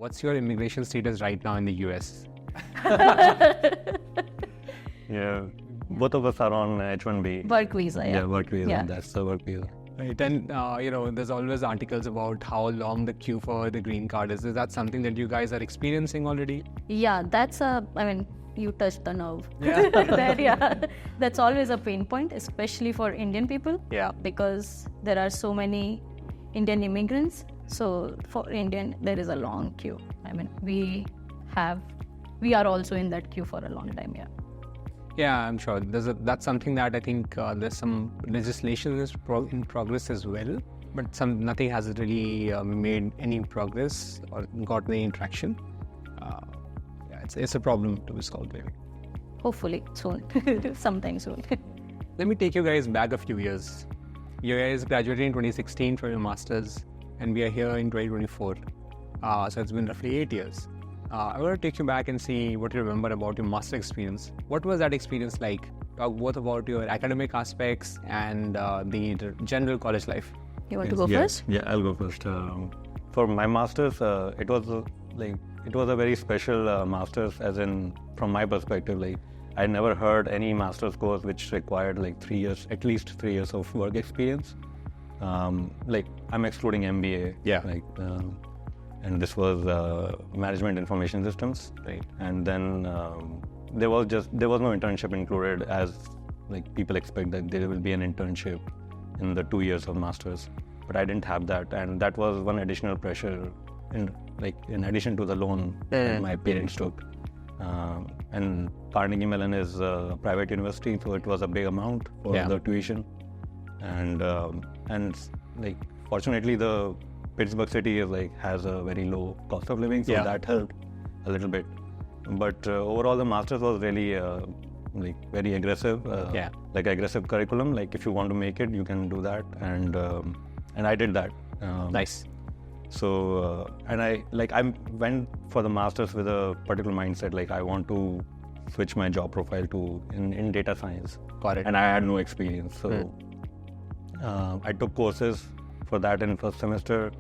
What's your immigration status right now in the US? Yeah, both of us are on H-1B. Work visa, yeah. Yeah, work visa. Yeah. That's the work visa. Right, and there's always articles about how long the queue for the green card is. Is that something that you guys are experiencing already? Yeah, you touched the nerve. Yeah. That's always a pain point, especially for Indian people. Yeah. Because there are so many Indian immigrants. So for Indian, there is a long queue. We are also in that queue for a long time, yeah. Yeah, I'm sure. That's something that I think there's some legislation is in progress as well, but nothing has really made any progress or got any traction. It's a problem to be solved, maybe. Hopefully soon, sometime soon. Let me take you guys back a few years. You guys graduated in 2016 from your masters, and we are here in 2024. So it's been roughly 8 years. I want to take you back and see what you remember about your master experience. What was that experience like? Talk both about your academic aspects and the general college life. You want to go first? Yeah, I'll go first. For my masters, it was a very special masters, as in from my perspective. I never heard any master's course which required at least 3 years of work experience. I'm excluding MBA. Yeah. And this was management information systems, right? And then there was no internship included, as people expect that there will be an internship in the 2 years of masters, but I didn't have that, and that was one additional pressure in addition to the loan that my parents took. And Carnegie Mellon is a private university, so it was a big amount for the tuition, and fortunately the Pittsburgh city has a very low cost of living, so that helped a little bit. But overall, the masters was really very aggressive, aggressive curriculum. If you want to make it, you can do that, and I did that. Nice. So I went for the masters with a particular mindset. I want to switch my job profile to in data science. Got it. And I had no experience, so I took courses for that in first semester.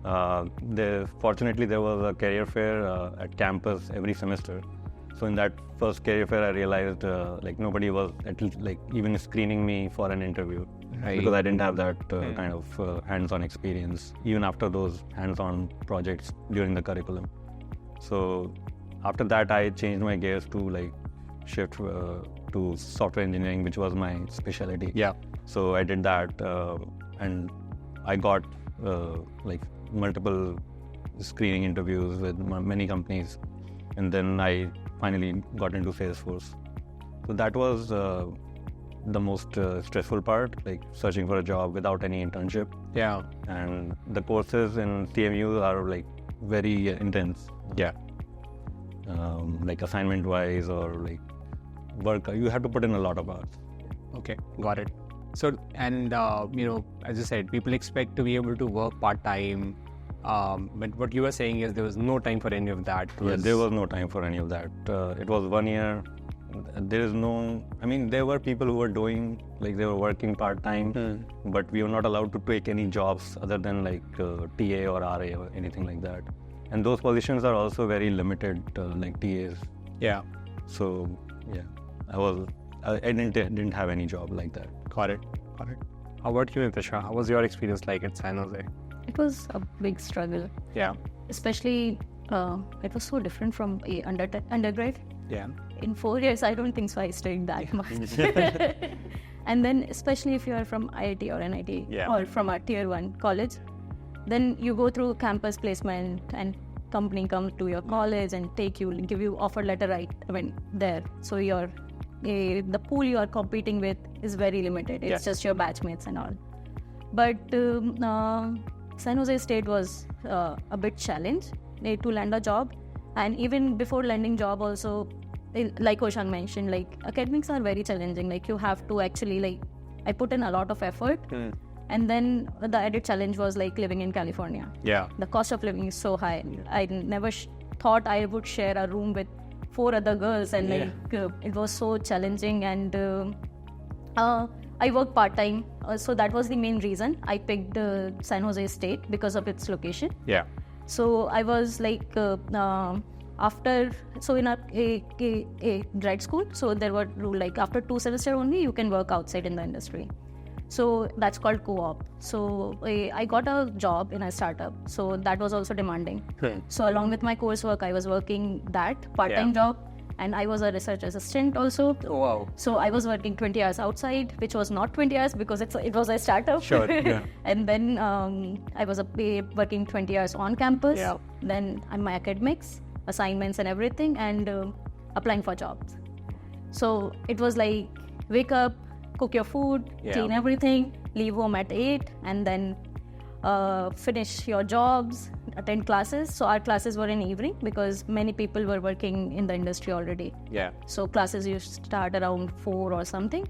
Fortunately, there was a career fair at campus every semester. So in that first career fair, I realized nobody was even screening me for an interview, right? Because I didn't have that kind of hands-on experience, even after those hands-on projects during the curriculum. So after that, I changed my gears to shift to software engineering, which was my specialty. Yeah. So I did that, and I got multiple screening interviews with many companies, and then I finally got into Salesforce. So that was the most stressful part, searching for a job without any internship. Yeah. And the courses in CMU are very intense. Yeah. Assignment wise or work, you have to put in a lot of hours. Okay, got it. So, and as you said, people expect to be able to work part-time, but what you were saying is there was no time for any of that. There was no time for any of that. It was 1 year. There were people who were doing, they were working part-time, but we were not allowed to take any jobs other than TA or RA or anything like that. And those positions are also very limited, TAs. Yeah. So, yeah, I didn't have any job like that. Got it. How about you, Nitisha? How was your experience like at San Jose? It was a big struggle. Yeah. Especially, it was so different from undergrad. Yeah. In 4 years, I don't think so I studied that much. And then, especially if you are from IIT or NIT or from a tier 1 college, then you go through campus placement and company comes to your college and give you offer letter there. So the pool you are competing with is very limited. It's just your batchmates and all. But San Jose State was a bit challenged to land a job, and even before landing job also, like Hoshang mentioned, academics are very challenging. You have to actually I put in a lot of effort, and then the added challenge was living in California. Yeah, the cost of living is so high. I never thought I would share a room with 4 other girls, and it was so challenging. And I worked part-time, so that was the main reason I picked San Jose State, because of its location. Yeah. So I was like after, so in a grad school, so there were rule like after 2 semesters only you can work outside in the industry. So that's called co-op. So I got a job in a startup. So that was also demanding. So along with my coursework, I was working that part-time job, and I was a research assistant also. Oh, wow. So I was working 20 hours outside, which was not 20 hours because it was a startup. Sure. Yeah. And then I was working 20 hours on campus. Yeah. Then my academics, assignments and everything, and applying for jobs. So it was like wake up, cook your food, clean everything, leave home at 8, and then finish your jobs, attend classes. So our classes were in evening because many people were working in the industry already. Yeah. So classes used to start around 4 or something.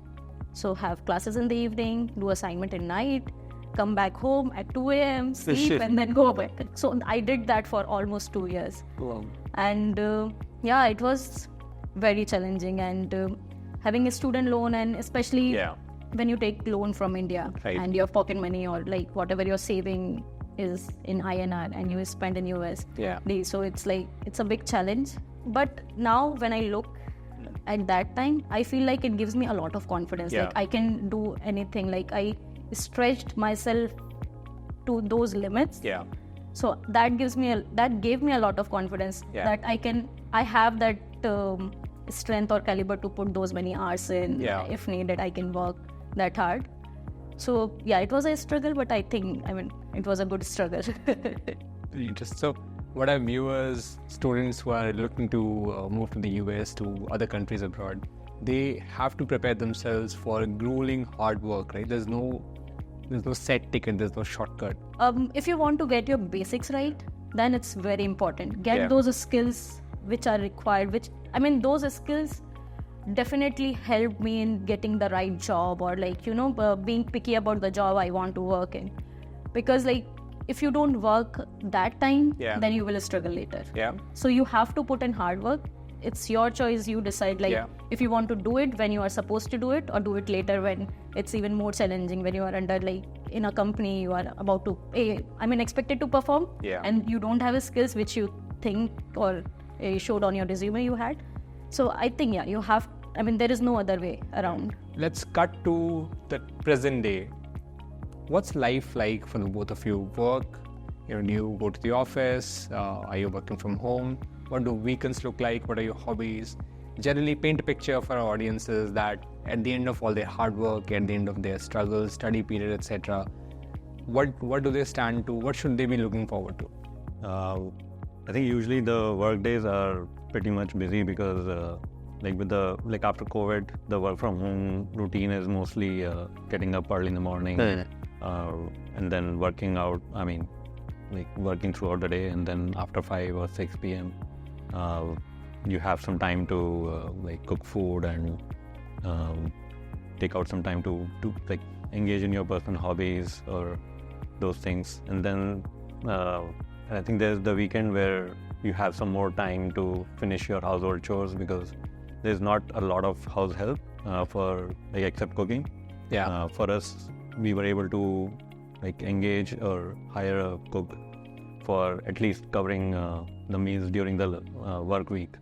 So have classes in the evening, do assignment at night, come back home at 2 a.m., sleep, and then go back. So I did that for almost 2 years. Wow. And it was very challenging. And having a student loan, and especially when you take loan from India and your pocket money or like whatever you're saving is in INR and you spend in US. So it's like, it's a big challenge. But now when I look at that time, I feel like it gives me a lot of confidence. Like I can do anything. Like I stretched myself to those limits. So that gave me a lot of confidence that I have that strength or caliber to put those many hours in. If needed, I can work that hard. So it was a struggle, but I mean it was a good struggle. So what our viewers, students who are looking to move to the US, to other countries abroad, they have to prepare themselves for grueling hard work, right? There's no set ticket, there's no shortcut. If you want to get your basics right, then it's very important. Get those skills which are required, those skills definitely helped me in getting the right job, or like, being picky about the job I want to work in. Because like, if you don't work that time, then you will struggle later. So you have to put in hard work. It's your choice. You decide if you want to do it when you are supposed to do it, or do it later when it's even more challenging, when you are under like in a company, you are about to expected to perform, and you don't have skills which you think or showed on your resume you had. So I think you have, there is no other way around. Let's cut to the present day. What's life like for the both of you? Work, do you go to the office? Are you working from home? What do weekends look like? What are your hobbies? Generally paint a picture for our audiences that at the end of all their hard work, at the end of their struggles, study period, etc., what do they stand to? What should they be looking forward to? I think usually the work days are pretty much busy because after COVID, the work from home routine is mostly getting up early in the morning and then working out. Working throughout the day, and then after 5 or 6 p.m. You have some time to cook food and take out some time to engage in your personal hobbies or those things. And then I think there's the weekend where you have some more time to finish your household chores, because there's not a lot of house help except cooking. For us, we were able to engage or hire a cook for at least covering the meals during the work week.